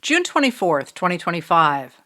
June 24th, 2025.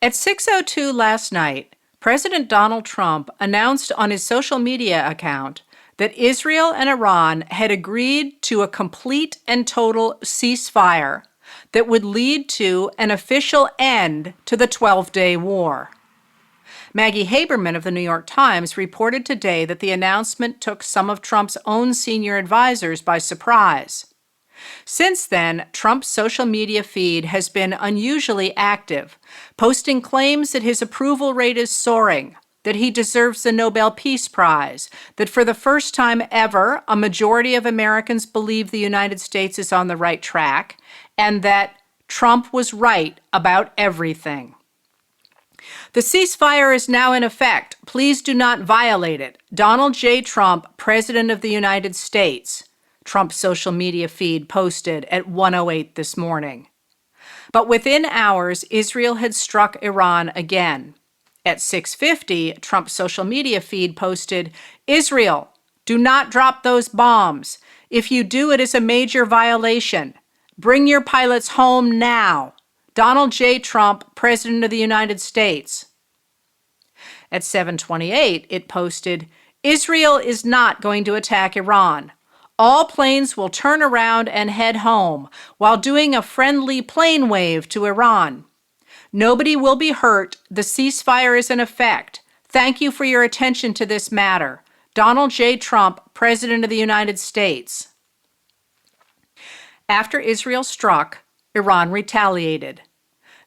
At 6:02 last night, President Donald Trump announced on his social media account that Israel and Iran had agreed to a complete and total ceasefire that would lead to an official end to the 12-day war. Maggie Haberman of the New York Times reported today that the announcement took some of Trump's own senior advisors by surprise. Since then, Trump's social media feed has been unusually active, posting claims that his approval rate is soaring, that he deserves the Nobel Peace Prize, that for the first time ever, a majority of Americans believe the United States is on the right track, and that Trump was right about everything. The ceasefire is now in effect. Please do not violate it. Donald J. Trump, President of the United States. Trump's social media feed posted at 1:08 this morning. But within hours, Israel had struck Iran again. At 6:50, Trump's social media feed posted, "Israel, do not drop those bombs. If you do, it is a major violation. Bring your pilots home now. Donald J. Trump, President of the United States." At 7:28, it posted, "Israel is not going to attack Iran. All planes will turn around and head home while doing a friendly plane wave to Iran. Nobody will be hurt. The ceasefire is in effect. Thank you for your attention to this matter. Donald J. Trump, President of the United States." After Israel struck, Iran retaliated.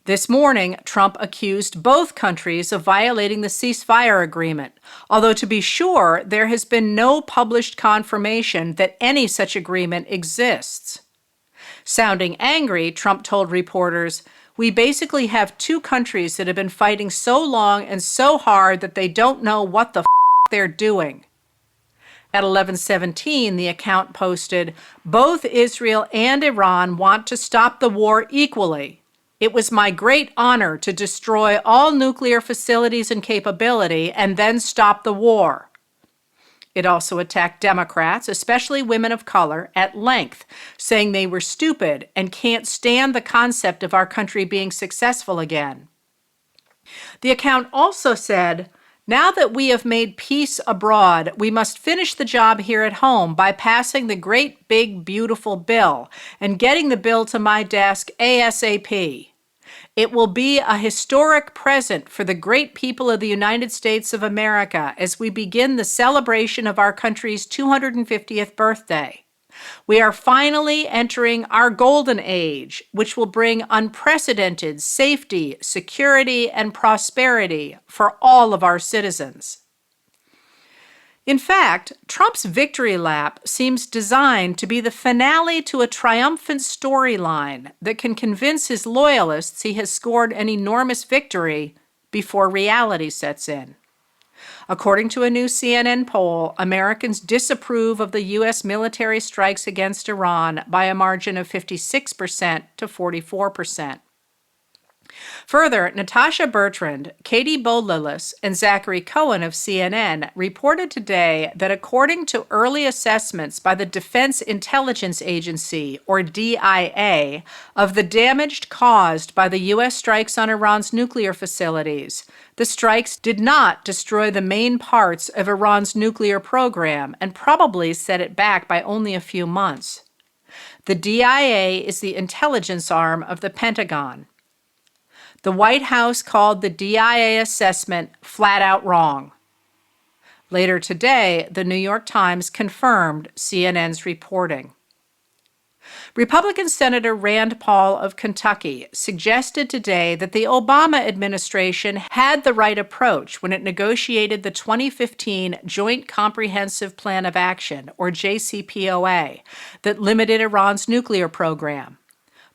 This morning, Trump accused both countries of violating the ceasefire agreement, although to be sure, there has been no published confirmation that any such agreement exists. Sounding angry, Trump told reporters, "We basically have two countries that have been fighting so long and so hard that they don't know what the they're doing." At 11:17, the account posted, "Both Israel and Iran want to stop the war equally. It was my great honor to destroy all nuclear facilities and capability and then stop the war." It also attacked Democrats, especially women of color, at length, saying they were stupid and can't stand the concept of our country being successful again. The account also said, "Now that we have made peace abroad, we must finish the job here at home by passing the great big beautiful bill and getting the bill to my desk ASAP. It will be a historic present for the great people of the United States of America as we begin the celebration of our country's 250th birthday. We are finally entering our golden age, which will bring unprecedented safety, security, and prosperity for all of our citizens." In fact, Trump's victory lap seems designed to be the finale to a triumphant storyline that can convince his loyalists he has scored an enormous victory before reality sets in. According to a new CNN poll, Americans disapprove of the U.S. military strikes against Iran by a margin of 56% to 44%. Further, Natasha Bertrand, Katie Bowlillis, and Zachary Cohen of CNN reported today that according to early assessments by the Defense Intelligence Agency, or DIA, of the damage caused by the U.S. strikes on Iran's nuclear facilities, the strikes did not destroy the main parts of Iran's nuclear program and probably set it back by only a few months. The DIA is the intelligence arm of the Pentagon. The White House called the DIA assessment flat out wrong. Later today, the New York Times confirmed CNN's reporting. Republican Senator Rand Paul of Kentucky suggested today that the Obama administration had the right approach when it negotiated the 2015 Joint Comprehensive Plan of Action, or JCPOA, that limited Iran's nuclear program.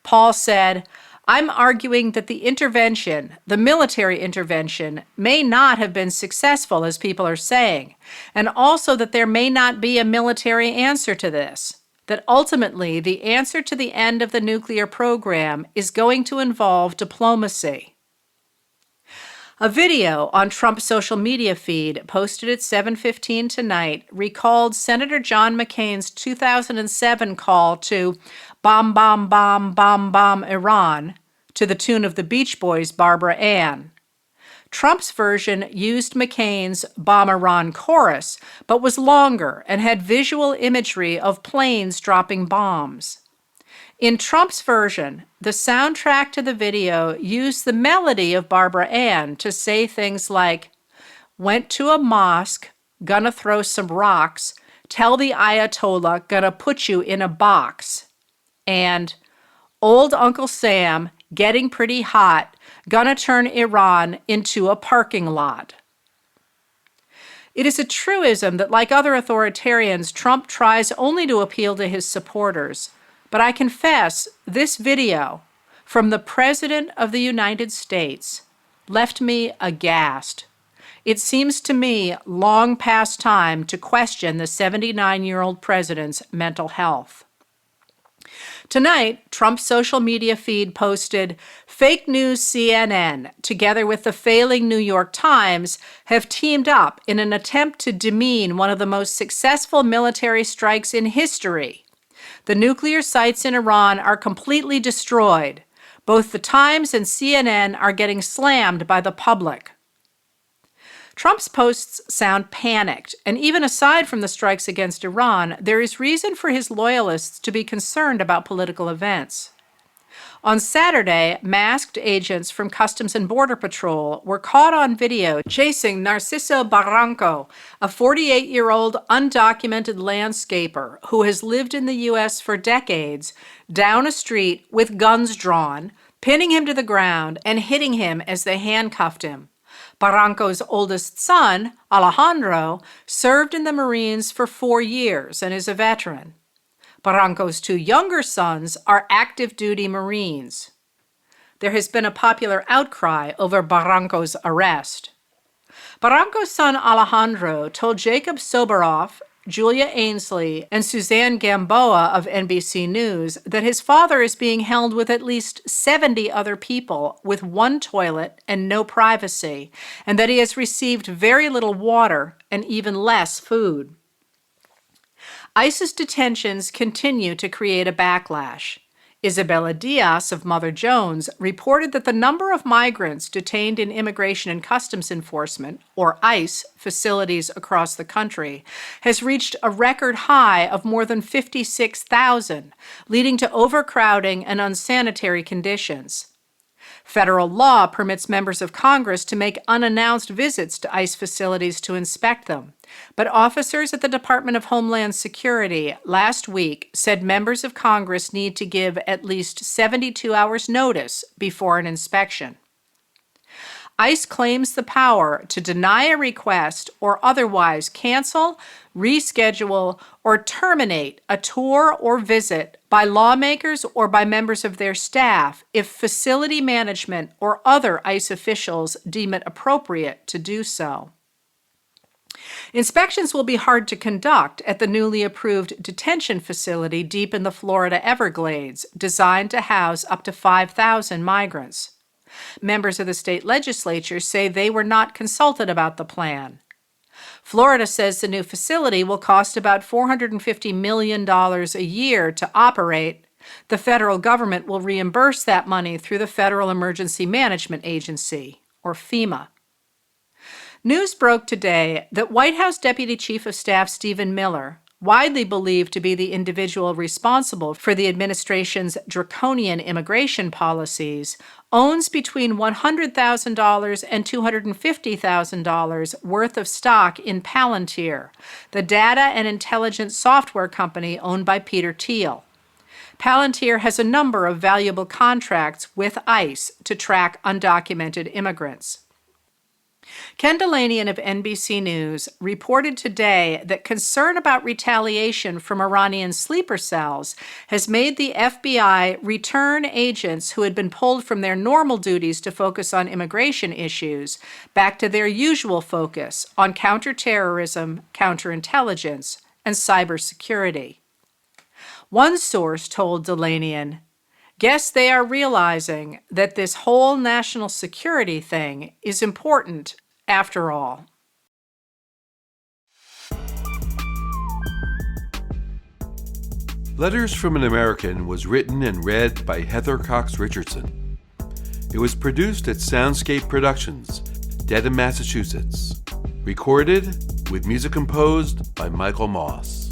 Paul said, "I'm arguing that the intervention, the military intervention, may not have been successful, as people are saying, and also that there may not be a military answer to this, that ultimately the answer to the end of the nuclear program is going to involve diplomacy." A video on Trump's social media feed posted at 7:15 tonight recalled Senator John McCain's 2007 call to bomb, bomb, bomb, bomb, bomb Iran to the tune of the Beach Boys' Barbara Ann. Trump's version used McCain's Bomb Iran chorus, but was longer and had visual imagery of planes dropping bombs. In Trump's version, the soundtrack to the video used the melody of Barbara Ann to say things like, "Went to a mosque, gonna throw some rocks, tell the Ayatollah gonna put you in a box," and "Old Uncle Sam, getting pretty hot, gonna turn Iran into a parking lot." It is a truism that, like other authoritarians, Trump tries only to appeal to his supporters. But I confess, this video from the President of the United States left me aghast. It seems to me long past time to question the 79-year-old president's mental health. Tonight, Trump's social media feed posted, "Fake news CNN, together with the failing New York Times, have teamed up in an attempt to demean one of the most successful military strikes in history. The nuclear sites in Iran are completely destroyed. Both the Times and CNN are getting slammed by the public." Trump's posts sound panicked, and even aside from the strikes against Iran, there is reason for his loyalists to be concerned about political events. On Saturday, masked agents from Customs and Border Patrol were caught on video chasing Narciso Barranco, a 48-year-old undocumented landscaper who has lived in the U.S. for decades, down a street with guns drawn, pinning him to the ground and hitting him as they handcuffed him. Barranco's oldest son, Alejandro, served in the Marines for 4 years and is a veteran. Barranco's 2 younger sons are active duty Marines. There has been a popular outcry over Barranco's arrest. Barranco's son Alejandro told Jacob Soboroff, Julia Ainsley, and Suzanne Gamboa of NBC News that his father is being held with at least 70 other people with 1 toilet and no privacy, and that he has received very little water and even less food. ICE's detentions continue to create a backlash. Isabella Diaz of Mother Jones reported that the number of migrants detained in Immigration and Customs Enforcement, or ICE, facilities across the country has reached a record high of more than 56,000, leading to overcrowding and unsanitary conditions. Federal law permits members of Congress to make unannounced visits to ICE facilities to inspect them, but officers at the Department of Homeland Security last week said members of Congress need to give at least 72 hours notice before an inspection. ICE claims the power to deny a request or otherwise cancel, reschedule, or terminate a tour or visit by lawmakers or by members of their staff if facility management or other ICE officials deem it appropriate to do so. Inspections will be hard to conduct at the newly approved detention facility deep in the Florida Everglades, designed to house up to 5,000 migrants. Members of the state legislature say they were not consulted about the plan. Florida says the new facility will cost about $450 million a year to operate. The federal government will reimburse that money through the Federal Emergency Management Agency, or FEMA. News broke today that White House Deputy Chief of Staff Stephen Miller, widely believed to be the individual responsible for the administration's draconian immigration policies, owns between $100,000 and $250,000 worth of stock in Palantir, the data and intelligence software company owned by Peter Thiel. Palantir has a number of valuable contracts with ICE to track undocumented immigrants. Ken Delanian of NBC News reported today that concern about retaliation from Iranian sleeper cells has made the FBI return agents who had been pulled from their normal duties to focus on immigration issues back to their usual focus on counterterrorism, counterintelligence, and cybersecurity. One source told Delanian, Guess they are realizing that this whole national security thing is important after all. Letters from an American was written and read by Heather Cox Richardson. It was produced at Soundscape Productions, Dedham, Massachusetts. Recorded with music composed by Michael Moss.